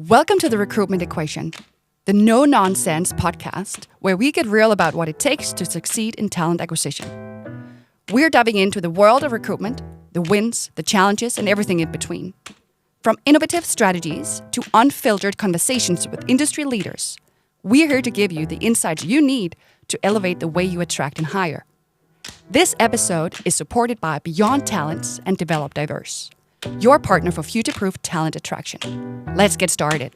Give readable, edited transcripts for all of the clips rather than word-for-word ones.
Welcome to the Recruitment Equation, the no-nonsense podcast where we get real about what it takes to succeed in talent acquisition. We're diving into the world of recruitment, the wins, the challenges, and everything in between. From innovative strategies to unfiltered conversations with industry leaders, we're here to give you the insights you need to elevate the way you attract and hire. This episode is supported by Beyond Talents and Develop Diverse, your partner for future-proof talent attraction. Let's get started.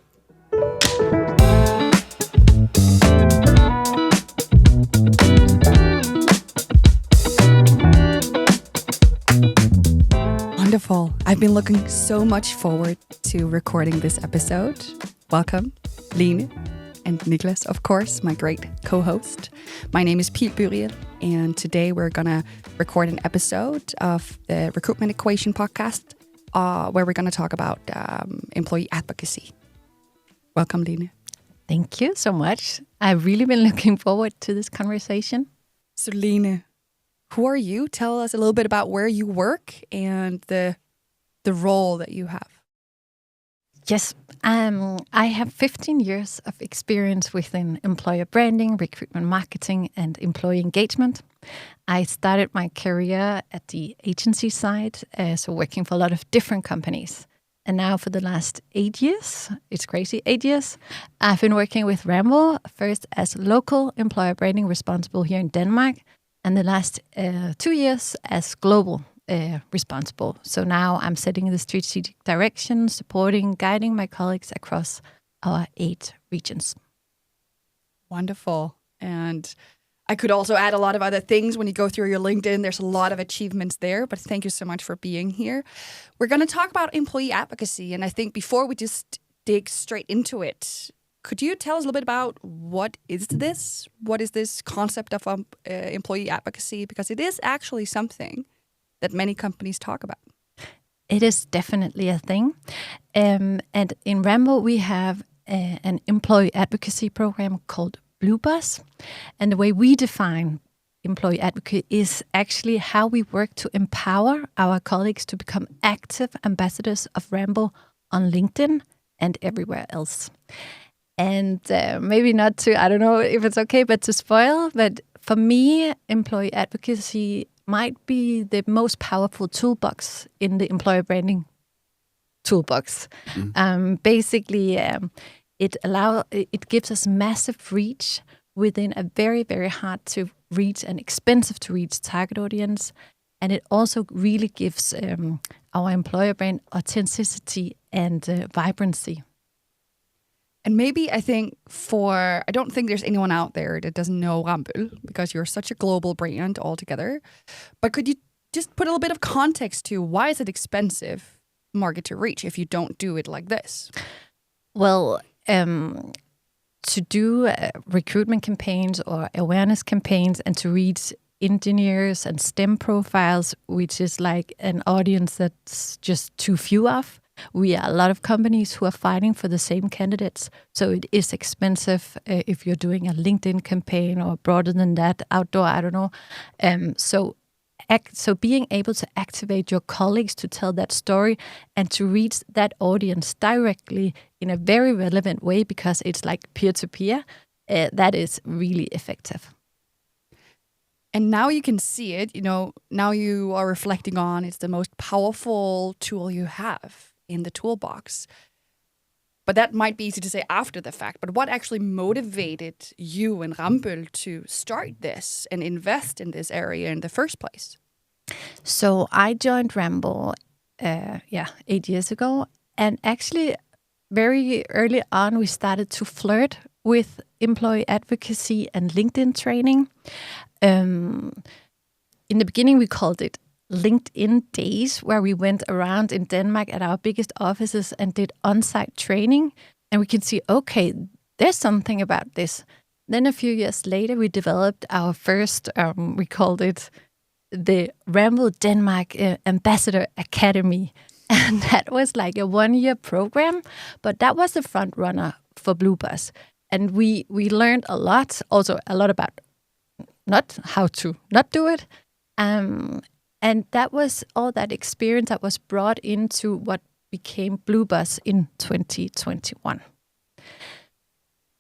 Wonderful. I've been looking so much forward to recording this episode. Welcome, Lene and Nicklas, of course, my great co-host. My name is Pil Byriel, and today we're going to record an episode of the Recruitment Equation podcast where we're going to talk about employee advocacy. Welcome, Lene. Thank you so much. I've really been looking forward to this conversation. So, Lene, who are you? Tell us a little bit about where you work and the role that you have. Yes, I have 15 years of experience within employer branding, recruitment marketing, and employee engagement. I started my career at the agency side, so working for a lot of different companies. And now for the last 8 years, it's crazy, 8 years, I've been working with Ramboll, first as local employer branding responsible here in Denmark, and the last 2 years as global responsible. So now I'm setting the strategic direction, supporting, guiding my colleagues across our 8 regions. Wonderful. And I could also add a lot of other things. When you go through your LinkedIn, there's a lot of achievements there, but thank you so much for being here. We're going to talk about employee advocacy. And I think before we just dig straight into it, could you tell us a little bit about what is this? What is this concept of employee advocacy? Because it is actually something that many companies talk about. It is definitely a thing. And in Ramboll, we have an employee advocacy program called BlueBuzz. And the way we define employee advocacy is actually how we work to empower our colleagues to become active ambassadors of Ramboll on LinkedIn and everywhere else. And maybe not to, I don't know if it's okay, but to spoil, but for me, employee advocacy might be the most powerful toolbox in the employer branding toolbox. Basically, it gives us massive reach within a very, very hard to reach and expensive to reach target audience. And it also really gives our employer brand authenticity and vibrancy. And maybe I don't think there's anyone out there that doesn't know Ramboll because you're such a global brand altogether. But could you just put a little bit of context to why is it expensive market to reach if you don't do it like this? Well, to do recruitment campaigns or awareness campaigns and to reach engineers and STEM profiles, which is like an audience that's just too few of, we are a lot of companies who are fighting for the same candidates. So it is expensive if you're doing a LinkedIn campaign or broader than that, outdoor, I don't know. So being able to activate your colleagues to tell that story and to reach that audience directly in a very relevant way because it's like peer-to-peer, that is really effective. And now you can see it, now you are reflecting on it's the most powerful tool you have in the toolbox. But that might be easy to say after the fact. But what actually motivated you and Ramboll to start this and invest in this area in the first place? So I joined Ramboll 8 years ago. And actually, very early on, we started to flirt with employee advocacy and LinkedIn training. In the beginning, we called it LinkedIn Days, where we went around in Denmark at our biggest offices and did on-site training. And we could see, okay, there's something about this. Then a few years later, we developed our first, we called it the Ramboll Denmark Ambassador Academy. And that was like a 1-year program, but that was the front runner for BlueBuzz. And we learned a lot, also a lot about not how to not do it. And that was all that experience that was brought into what became BlueBuzz in 2021.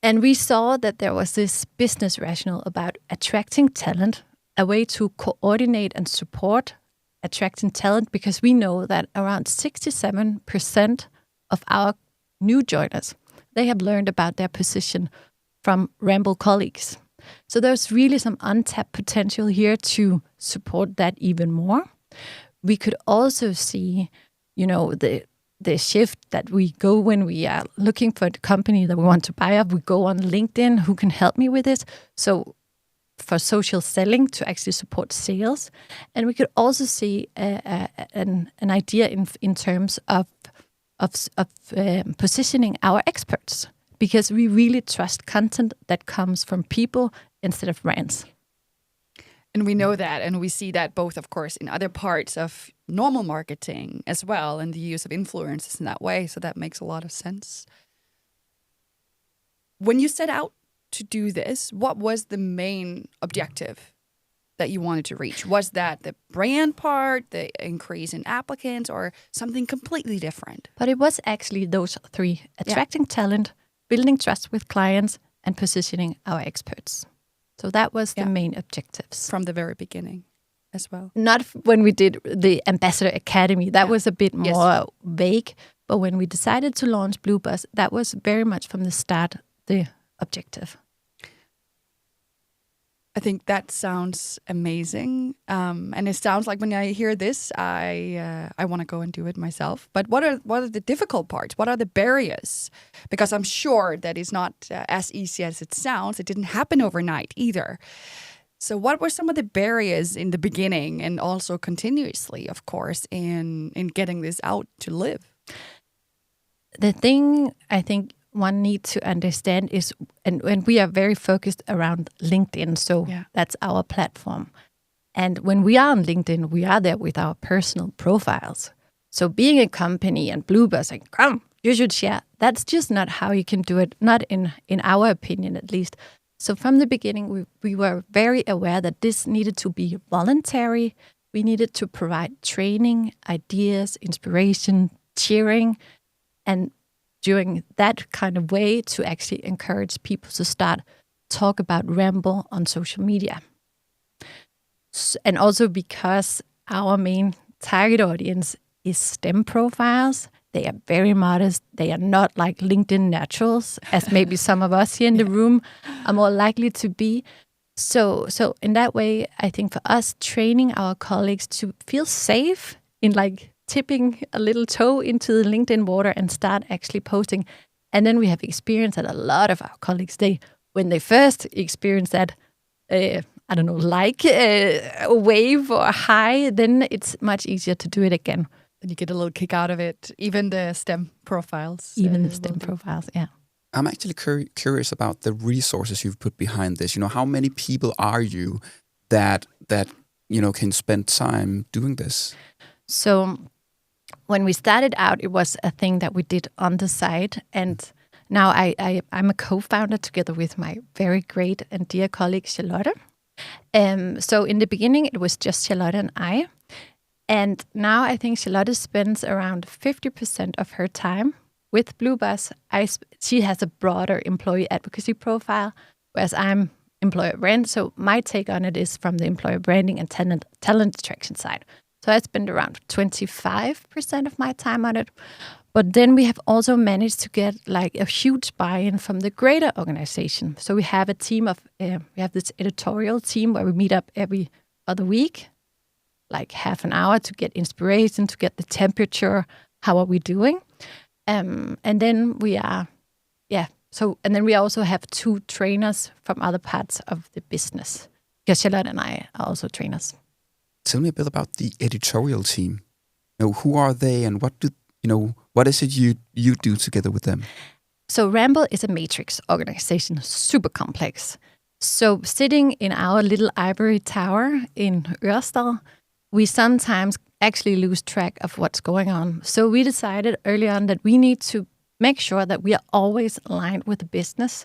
And we saw that there was this business rationale about attracting talent, a way to coordinate and support attracting talent, because we know that around 67% of our new joiners, they have learned about their position from Ramboll colleagues. So there's really some untapped potential here to support that even more. We could also see, the shift that we go when we are looking for the company that we want to buy up. We go on LinkedIn, who can help me with this? So for social selling to actually support sales. And we could also see an idea in terms of positioning our experts, because we really trust content that comes from people instead of brands. And we know that, and we see that both, of course, in other parts of normal marketing as well, and the use of influencers in that way. So that makes a lot of sense. When you set out to do this, what was the main objective that you wanted to reach? Was that the brand part, the increase in applicants, or something completely different? But it was actually those three: attracting talent, building trust with clients, and positioning our experts. So that was the main objectives. From the very beginning as well. Not when we did the Ambassador Academy. That was a bit more vague. But when we decided to launch BlueBuzz, that was very much from the start the objective. I think that sounds amazing. And it sounds like when I hear this, I want to go and do it myself. But what are the difficult parts? What are the barriers? Because I'm sure that it's not as easy as it sounds. It didn't happen overnight either. So what were some of the barriers in the beginning and also continuously, of course, in getting this out to live? The thing I think one needs to understand is, and we are very focused around LinkedIn, so that's our platform. And when we are on LinkedIn, we are there with our personal profiles. So being a company and BlueBuzz saying, come, you should share, that's just not how you can do it, not in our opinion at least. So from the beginning, we were very aware that this needed to be voluntary. We needed to provide training, ideas, inspiration, cheering, and during that kind of way to actually encourage people to start talk about Ramboll on social media. And also because our main target audience is STEM profiles, they are very modest. They are not like LinkedIn naturals, as maybe some of us here in the room are more likely to be. So in that way, I think for us, training our colleagues to feel safe in tipping a little toe into the LinkedIn water and start actually posting. And then we have experienced that a lot of our colleagues, when they first experience that, a wave or a high, then it's much easier to do it again. And you get a little kick out of it, even the STEM profiles. Even the STEM profiles, yeah. I'm actually curious about the resources you've put behind this. How many people are you that can spend time doing this? So when we started out, it was a thing that we did on the side. And now I'm a co-founder together with my very great and dear colleague, Charlotte. So in the beginning, it was just Charlotte and I. And now I think Charlotte spends around 50% of her time with BlueBuzz. She has a broader employee advocacy profile, whereas I'm employer brand. So my take on it is from the employer branding and talent attraction side. So I spend around 25% of my time on it. But then we have also managed to get a huge buy-in from the greater organization. So we have a team of, we have this editorial team where we meet up every other week, half an hour to get inspiration, to get the temperature, how are we doing? And then we are, and then we also have 2 trainers from other parts of the business, because Charlotte and I are also trainers. Tell me a bit about the editorial team. Who are they, and what is it you do together with them? So Ramboll is a matrix organization, super complex. So sitting in our little ivory tower in Ørsted, we sometimes actually lose track of what's going on. So we decided early on that we need to make sure that we are always aligned with the business.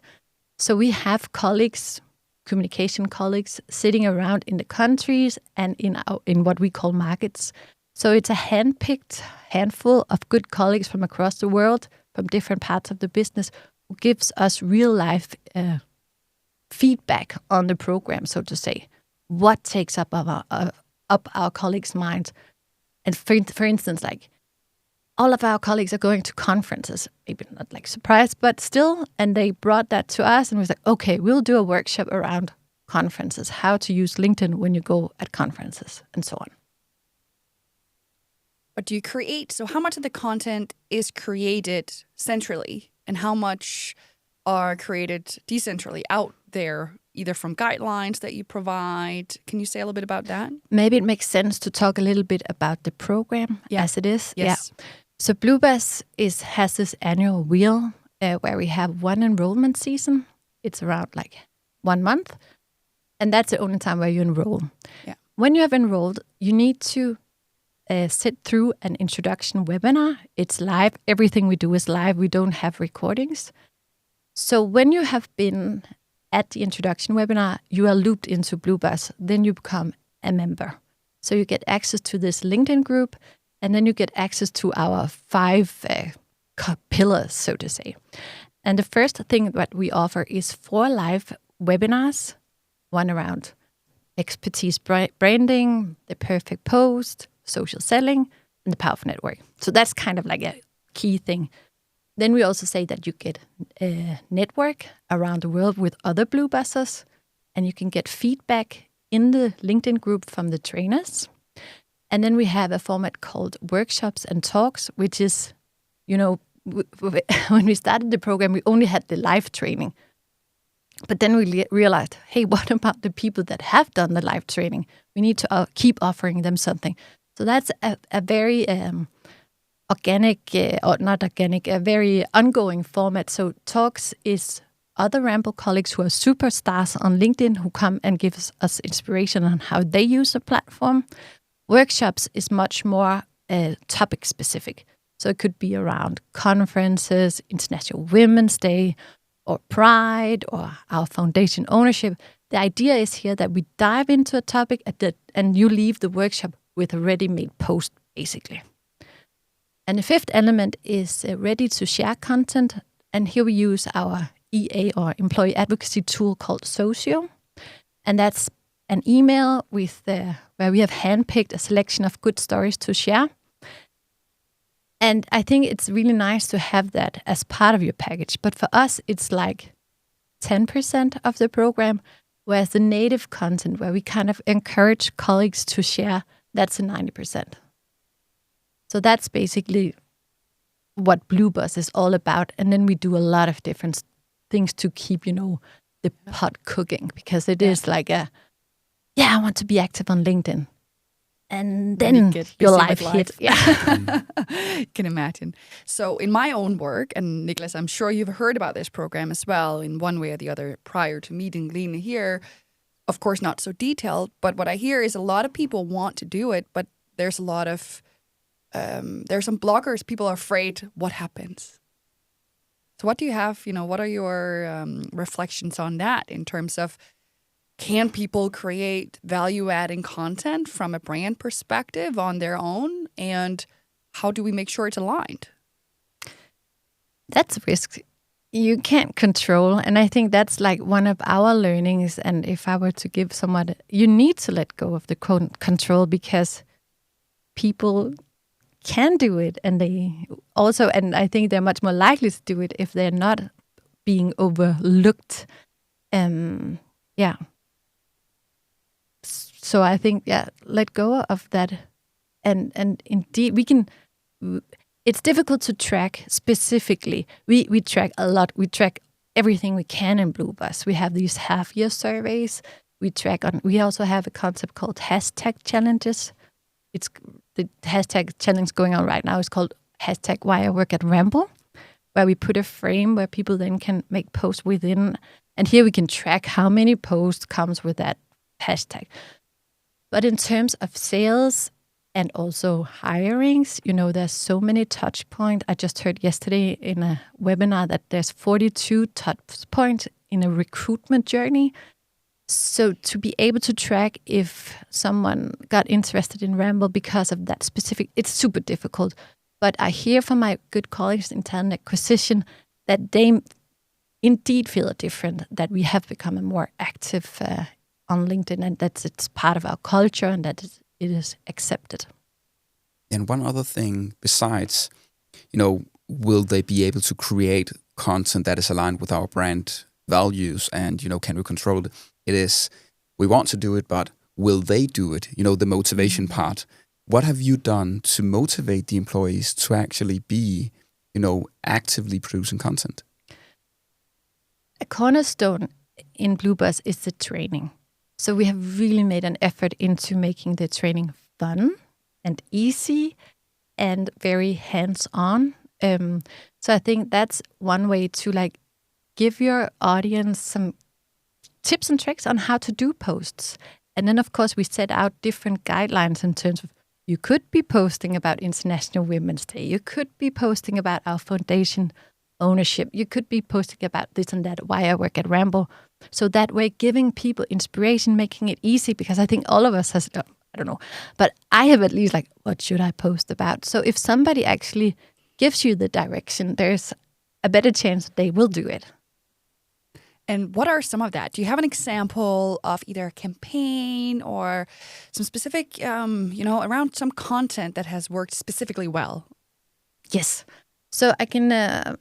So we have colleagues, communication colleagues, sitting around in the countries and in what we call markets So it's a handpicked handful of good colleagues from across the world, from different parts of the business, who gives us real life feedback on the program, so to say. What takes up our colleagues' minds? And for instance, like all of our colleagues are going to conferences, maybe not like surprise, but still. And they brought that to us and was like, okay, we'll do a workshop around conferences, how to use LinkedIn when you go at conferences and so on. But do you create, so how much of the content is created centrally and how much are created decentrally out there, either from guidelines that you provide? Can you say a little bit about that? Maybe it makes sense to talk a little bit about the program as it is. Yes. Yeah. So BlueBuzz has this annual wheel where we have one enrollment season. It's around like 1 month. And that's the only time where you enroll. Yeah. When you have enrolled, you need to sit through an introduction webinar. It's live. Everything we do is live. We don't have recordings. So when you have been at the introduction webinar, you are looped into BlueBuzz. Then you become a member. So you get access to this LinkedIn group, and then you get access to our 5 pillars, so to say. And the first thing that we offer is 4 live webinars, one around expertise branding, the perfect post, social selling, and the power of network. So that's kind of like a key thing. Then we also say that you get a network around the world with other BlueBuzzers, and you can get feedback in the LinkedIn group from the trainers. And then we have a format called workshops and talks, which is, you know, when we started the program, we only had the live training. But then we realized, hey, what about the people that have done the live training? We need to keep offering them something. So that's a very organic, or not organic, a very ongoing format. So talks is other Ramboll colleagues who are superstars on LinkedIn who come and give us inspiration on how they use the platform. Workshops is much more topic specific. So it could be around conferences, International Women's Day, or Pride, or our foundation ownership. The idea is here that we dive into a topic and you leave the workshop with a ready-made post, basically. And the 5th element is ready-to-share content. And here we use our EA, or employee advocacy tool called Socio. And that's an email with where we have handpicked a selection of good stories to share. And I think it's really nice to have that as part of your package. But for us, it's like 10% of the program, whereas the native content, where we kind of encourage colleagues to share, that's a 90%. So that's basically what BlueBuzz is all about. And then we do a lot of different things to keep, the pot cooking, because it is like I want to be active on LinkedIn. And then your life hit. Yeah. Can imagine. So in my own work, and Nicklas, I'm sure you've heard about this program as well in one way or the other prior to meeting Lene here. Of course, not so detailed, but what I hear is a lot of people want to do it, but there's a lot of, there's some blockers. People are afraid what happens. So what do you have, what are your reflections on that in terms of, can people create value-adding content from a brand perspective on their own? And how do we make sure it's aligned? That's a risk you can't control. And I think that's like one of our learnings. And if I were to give someone, you need to let go of the control, because people can do it. And they also, and I think they're much more likely to do it if they're not being overlooked. So I think, let go of that. And indeed, it's difficult to track specifically. We track a lot. We track everything we can in BlueBuzz. We have these half-year surveys. We also have a concept called hashtag challenges. It's the hashtag challenge going on right now is called hashtag Why I Work at Ramboll, where we put a frame where people then can make posts within. And here we can track how many posts comes with that hashtag. But in terms of sales and also hirings, there's so many touch points. I just heard yesterday in a webinar that there's 42 touch points in a recruitment journey. So to be able to track if someone got interested in Ramboll because of that specific, it's super difficult. But I hear from my good colleagues in talent acquisition that they indeed feel different, that we have become a more active on LinkedIn, and that it's part of our culture and that it is accepted. And one other thing besides, will they be able to create content that is aligned with our brand values and, can we control it? It is, we want to do it, but will they do it? The motivation part. What have you done to motivate the employees to actually be, actively producing content? A cornerstone in BlueBuzz is the training. So we have really made an effort into making the training fun and easy and very hands-on. So I think that's one way to give your audience some tips and tricks on how to do posts. And then, of course, we set out different guidelines in terms of you could be posting about International Women's Day. You could be posting about our foundation ownership. You could be posting about this and that, why I work at Ramboll. So that way, giving people inspiration, making it easy, because I think all of us has, I don't know, but I have at least what should I post about? So if somebody actually gives you the direction, there's a better chance that they will do it. And what are some of that? Do you have an example of either a campaign or some specific, around some content that has worked specifically well? Yes. So I can,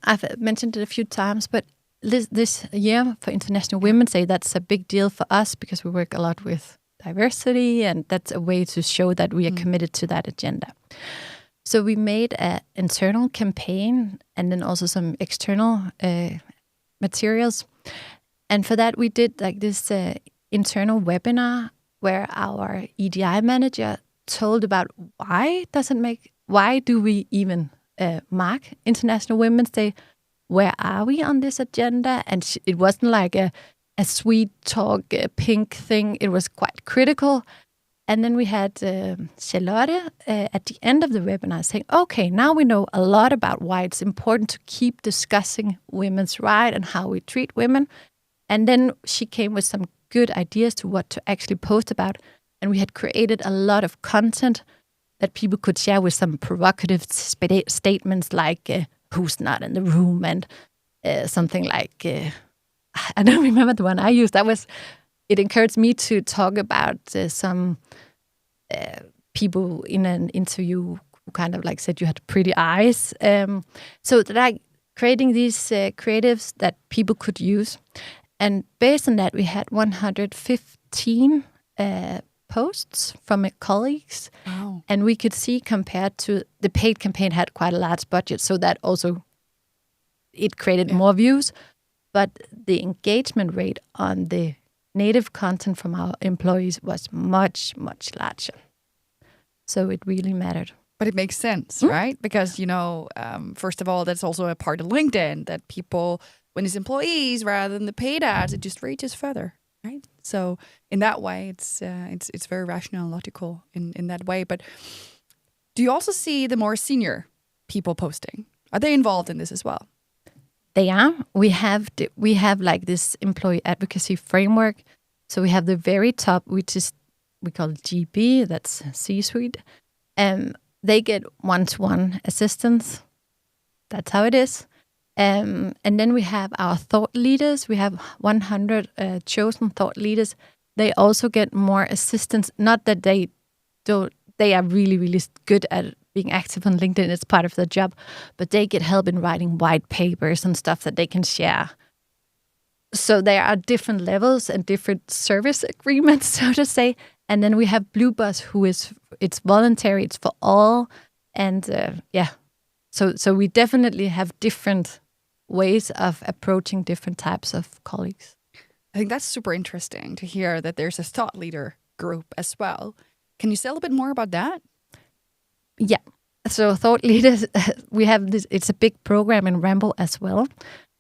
I've mentioned it a few times, but this year for International Women's Day, that's a big deal for us because we work a lot with diversity, and that's a way to show that we are committed to that agenda. So we made an internal campaign and then also some external materials. And for that, we did this internal webinar where our EDI manager told about why do we even mark International Women's Day? Where are we on this agenda? And it wasn't like a sweet talk, pink thing. It was quite critical. And then we had Charlotte at the end of the webinar saying, okay, now we know a lot about why it's important to keep discussing women's rights and how we treat women. And then she came with some good ideas to what to actually post about. And we had created a lot of content that people could share with some provocative statements like who's not in the room and something like, I don't remember the one I used. It encouraged me to talk about some people in an interview who kind of said you had pretty eyes. So creating these creatives that people could use. And based on that, we had 115 posts from colleagues. Wow. And we could see compared to the paid campaign had quite a large budget. So that also, it created more views. But the engagement rate on the native content from our employees was much, much larger. So it really mattered. But it makes sense, right? Because, first of all, that's also a part of LinkedIn that people, when it's employees rather than the paid ads, it just reaches further, right? So in that way, it's very rational and logical in that way. But do you also see the more senior people posting? Are they involved in this as well? They are. We have this employee advocacy framework. So we have the very top, which is, we call it GB, that's C-suite. They get one-to-one assistance. That's how it is. And then we have our thought leaders. We have 100 chosen thought leaders. They also get more assistance. Not that they are really, really good at being active on LinkedIn. It's part of their job. But they get help in writing white papers and stuff that they can share. So there are different levels and different service agreements, so to say. And then we have BlueBuzz, it's voluntary, it's for all. And so we definitely have different ways of approaching different types of colleagues. I think that's super interesting to hear that there's a thought leader group as well. Can you say a little bit more about that? Yeah. So thought leaders, we have this, it's a big program in Ramboll as well.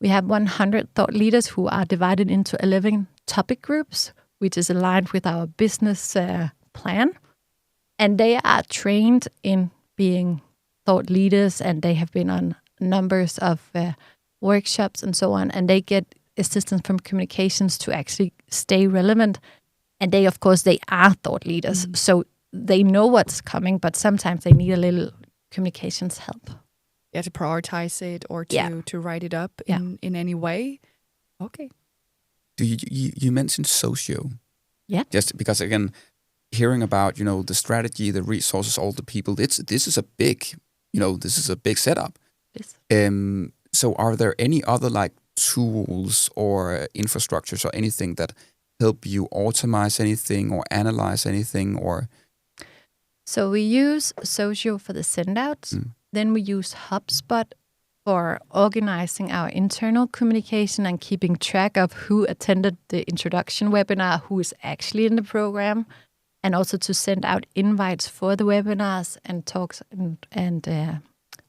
We have 100 thought leaders who are divided into 11 topic groups, which is aligned with our business plan. And they are trained in being thought leaders, and they have been on numbers of workshops and so on. And they get assistants from communications to actually stay relevant. And they, of course, they are thought leaders. So they know what's coming, but sometimes they need a little communications help. Yeah, to prioritize it or to write it up in any way. Okay. Do you mentioned socio? Yeah. Just because, again, hearing about, the strategy, the resources, all the people, this is a big setup. Yes. So are there any other tools or infrastructures or anything that help you automate anything or analyze anything? Or so we use Socio for the send-outs. Then we use HubSpot for organizing our internal communication and keeping track of who attended the introduction webinar, who is actually in the program, and also to send out invites for the webinars and talks and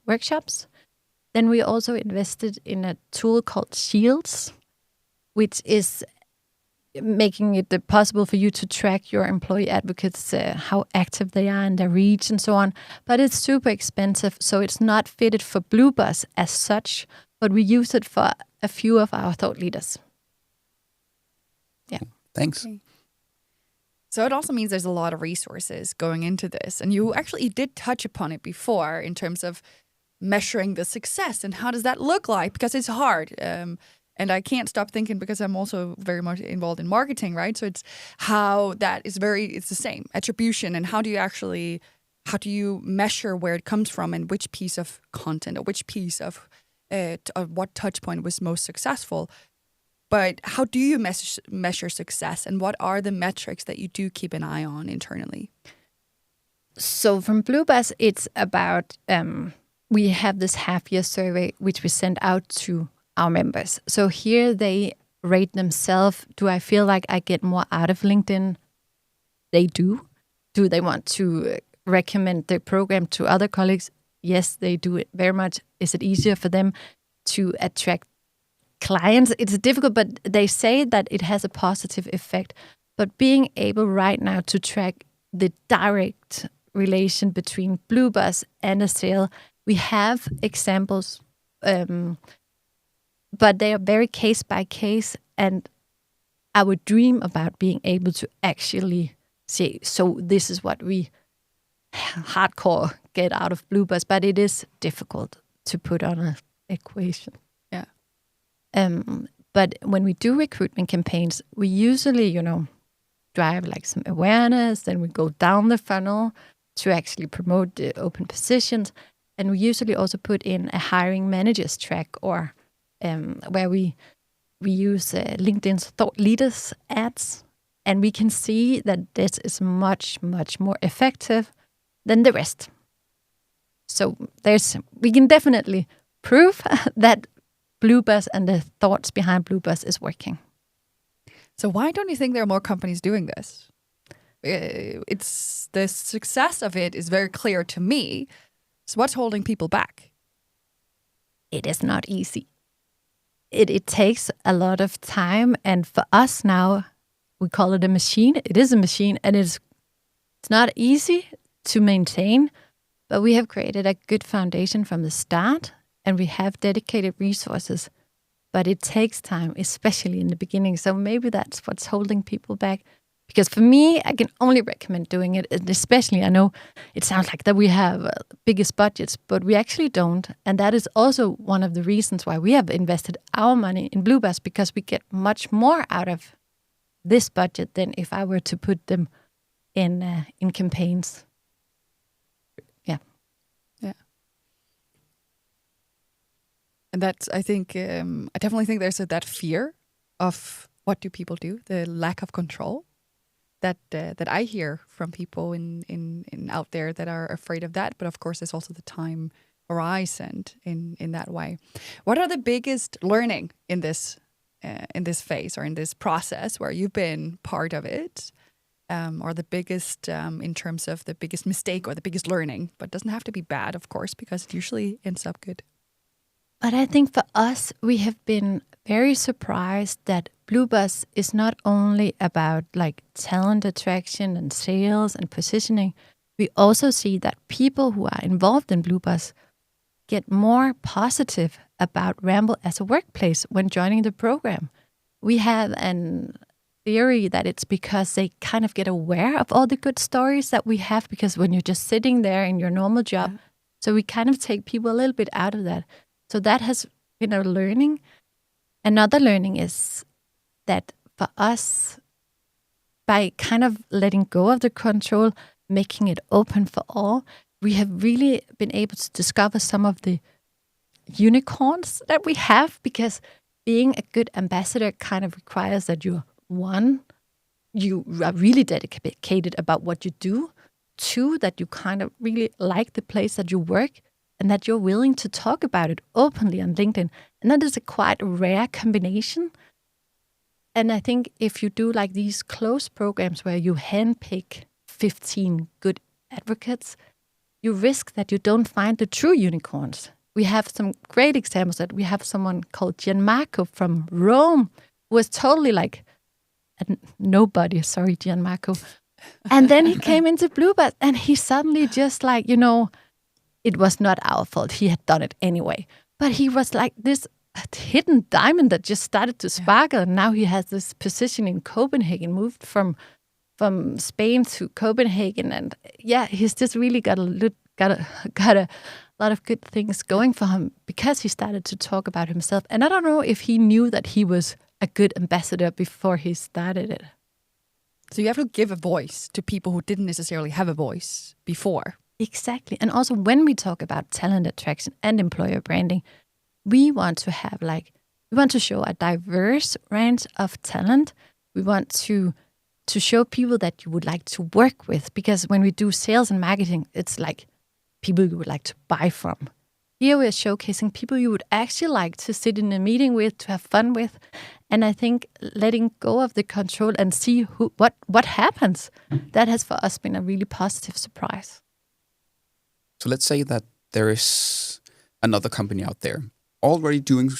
workshops. Then we also invested in a tool called Shields, which is making it possible for you to track your employee advocates, how active they are in their reach and so on. But it's super expensive, so it's not fitted for BlueBuzz as such, but we use it for a few of our thought leaders. Yeah. Thanks. Okay. So it also means there's a lot of resources going into this. And you actually did touch upon it before in terms of measuring the success and how does that look like? Because it's hard. And I can't stop thinking because I'm also very much involved in marketing, right? So it's how that is it's the same attribution. And how do you measure where it comes from and which piece of content or which piece of what touch point was most successful? But how do you measure success and what are the metrics that you do keep an eye on internally? So from BlueBuzz, it's about, we have this half-year survey which we send out to our members. So here they rate themselves. Do I feel like I get more out of LinkedIn? They do. Do they want to recommend the program to other colleagues? Yes, they do it very much. Is it easier for them to attract clients? It's difficult, but they say that it has a positive effect. But being able right now to track the direct relation between BlueBuzz and a sale, we have examples, but they are very case by case. And I would dream about being able to actually say, so this is what we hardcore get out of BlueBuzz, but it is difficult to put on an equation. Yeah. But when we do recruitment campaigns, we usually, drive some awareness, then we go down the funnel to actually promote the open positions. And we usually also put in a hiring managers track or where we use LinkedIn's thought leaders ads. And we can see that this is much, much more effective than the rest. So we can definitely prove that BlueBuzz and the thoughts behind BlueBuzz is working. So why don't you think there are more companies doing this? It's the success of it is very clear to me. So what's holding people back? It is not easy. It takes a lot of time, and for us now, we call it a machine. It is a machine, and it's not easy to maintain, but we have created a good foundation from the start, and we have dedicated resources. But it takes time, especially in the beginning. So maybe that's what's holding people back. Because for me, I can only recommend doing it, and especially I know it sounds like that we have biggest budgets, but we actually don't. And that is also one of the reasons why we have invested our money in BlueBuzz, because we get much more out of this budget than if I were to put them in campaigns. Yeah. Yeah. And that's, I think, I definitely think there's that fear of what do people do, the lack of control. That I hear from people in out there that are afraid of that. But of course, there's also the time horizon in that way. What are the biggest learning in this phase or in this process where you've been part of it, or the biggest in terms of the biggest mistake or the biggest learning? But it doesn't have to be bad, of course, because it usually ends up good. But I think for us, we have been very surprised that BlueBuzz is not only about talent attraction and sales and positioning. We also see that people who are involved in BlueBuzz get more positive about Ramboll as a workplace when joining the program. We have an theory that it's because they kind of get aware of all the good stories that we have, because when you're just sitting there in your normal job, so we kind of take people a little bit out of that. So that has been a learning. Another learning is that for us, by kind of letting go of the control, making it open for all, we have really been able to discover some of the unicorns that we have, because being a good ambassador kind of requires that you are really dedicated about what you do. 2, that you kind of really like the place that you work, and that you're willing to talk about it openly on LinkedIn. And that is a quite rare combination. And I think if you do like these close programs where you handpick 15 good advocates, you risk that you don't find the true unicorns. We have some great examples that we have someone called Gianmarco from Rome, who was totally like a nobody. Sorry, Gianmarco. And then he came into BlueBuzz, and he suddenly just like, it was not our fault. He had done it anyway. But he was like this hidden diamond that just started to sparkle. And now he has this position in Copenhagen, moved from Spain to Copenhagen. And he's just really got a lot of good things going for him, because he started to talk about himself. And I don't know if he knew that he was a good ambassador before he started it. So you have to give a voice to people who didn't necessarily have a voice before. Exactly. And also when we talk about talent attraction and employer branding, we want to show a diverse range of talent. We want to show people that you would like to work with, because when we do sales and marketing, it's like people you would like to buy from. Here we're showcasing people you would actually like to sit in a meeting with, to have fun with. And I think letting go of the control and see what happens, that has for us been a really positive surprise. So let's say that there is another company out there already doing,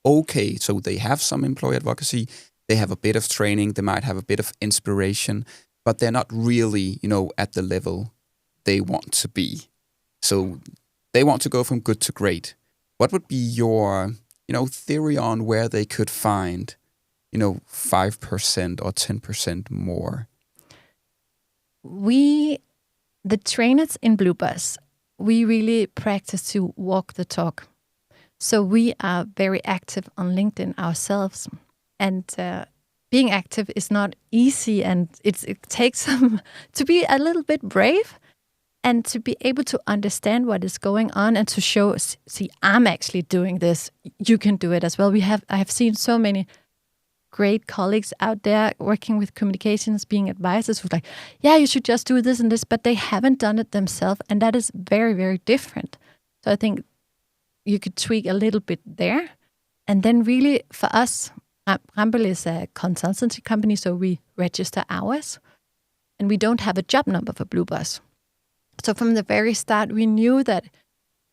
okay. So they have some employee advocacy, they have a bit of training, they might have a bit of inspiration, but they're not really, at the level they want to be. So they want to go from good to great. What would be your, theory on where they could find, 5% or 10% more? The trainers in BlueBuzz, we really practice to walk the talk. So we are very active on LinkedIn ourselves. And being active is not easy, and it takes some to be a little bit brave and to be able to understand what is going on and to show, see, I'm actually doing this. You can do it as well. I have seen so many great colleagues out there working with communications, being advisors who's like, you should just do this and this, but they haven't done it themselves. And that is very, very different. So I think you could tweak a little bit there. And then really for us, Ramboll is a consultancy company, so we register hours. And we don't have a job number for BlueBuzz. So from the very start, we knew that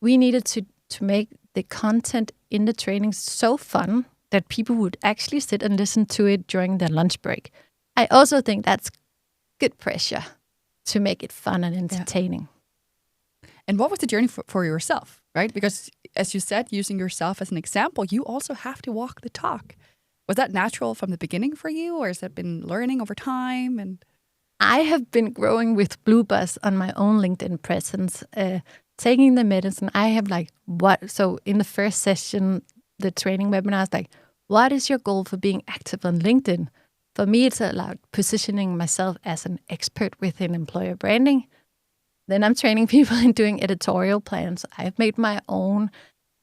we needed to make the content in the trainings so fun that people would actually sit and listen to it during their lunch break. I also think that's good pressure to make it fun and entertaining. Yeah. And what was the journey for yourself, right? Because as you said, using yourself as an example, you also have to walk the talk. Was that natural from the beginning for you, or has that been learning over time? And I have been growing with BlueBuzz on my own LinkedIn presence, taking the medicine. I have so in the first session, the training webinar is like, what is your goal for being active on LinkedIn? For me, it's about positioning myself as an expert within employer branding. Then I'm training people in doing editorial plans. I've made my own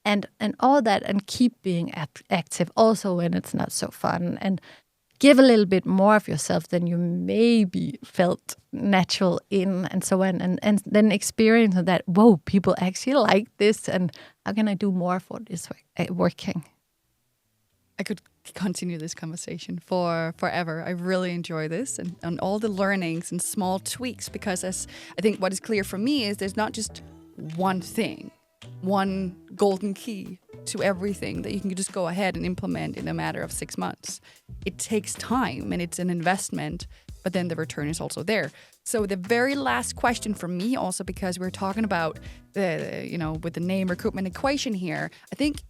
and all that, and keep being active also when it's not so fun, and give a little bit more of yourself than you maybe felt natural in, and so on. And then experience that, whoa, people actually like this, and how can I do more for this working? I could continue this conversation for forever. I really enjoy this and all the learnings and small tweaks, because as I think what is clear for me is there's not just one thing, one golden key to everything that you can just go ahead and implement in a matter of 6 months. It takes time and it's an investment, but then the return is also there. So the very last question for me, also because we're talking about with the name recruitment equation here, I think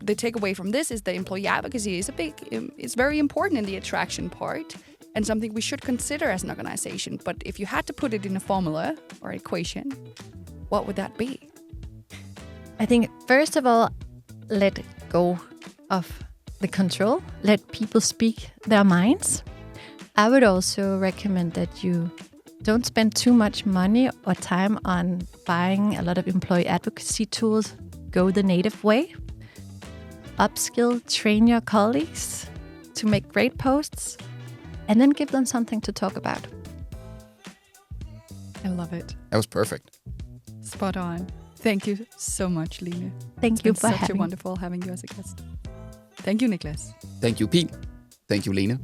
the takeaway from this is that employee advocacy is it's very important in the attraction part and something we should consider as an organization. But if you had to put it in a formula or equation, what would that be? I think, first of all, let go of the control. Let people speak their minds. I would also recommend that you don't spend too much money or time on buying a lot of employee advocacy tools. Go the native way. Upskill, train your colleagues to make great posts, and then give them something to talk about. I love it. That was perfect. Spot on. Thank you so much, Lene. Thank you for It's such having wonderful having you as a guest. Thank you, Nicklas. Thank you, Pil. Thank you, Lene.